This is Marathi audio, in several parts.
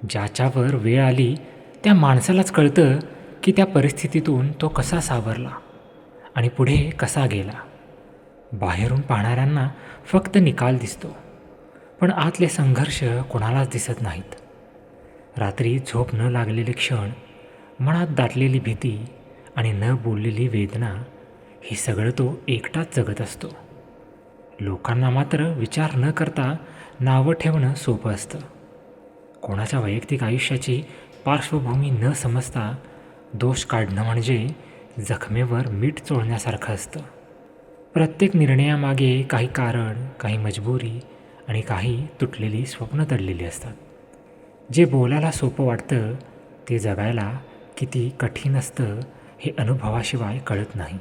ज्याच्यावर वेळ आली त्या माणसालाच कळतं की त्या परिस्थितीतून तो कसा सावरला आणि पुढे कसा गेला. बाहेरून पाहणाऱ्यांना फक्त निकाल दिसतो, पण आतले संघर्ष कोणालाच दिसत नाहीत. रात्री झोप न लागलेले क्षण, मनात दाटलेली भीती आणि न बोललेली वेदना, हे सगळं तो एकटाच जगत असतो. लोकांना मात्र विचार न करता नावं ठेवणं सोपं असतं. कोणाच्या वैयक्तिक आयुष्याची पार्श्वभूमी न समजता दोष काढणं म्हणजे जखमेवर मीठ चोळण्यासारखं असतं. प्रत्येक निर्णयामागे काही कारण, काही मजबुरी आणि काही तुटलेली स्वप्न दडलेली असतात. जे बोलायला सोपं वाटतं ते जगायला किती कठीण असतं हे अनुभवाशिवाय कळत नाही.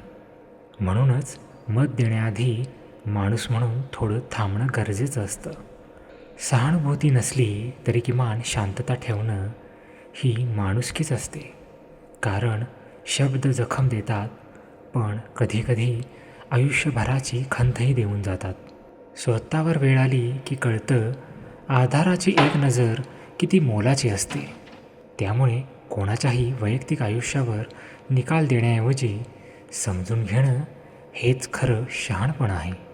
म्हणूनच मत देण्याआधी माणूस म्हणून थोडं थांबणं गरजेचं असतं. सहानुभूती नसली तरी किमान शांतता ठेवणं ही माणुसकीच असते. कारण शब्द जखम देतात, पण कधीकधी आयुष्यभराची खंतही देऊन जातात. स्वतःवर वेळ आली की कळतं आधाराची एक नजर किती मोलाची असते. त्यामुळे कोणाच्याही वैयक्तिक आयुष्यावर निकाल देण्याऐवजी समजून घेणं हेच खरं शहाणपण आहे.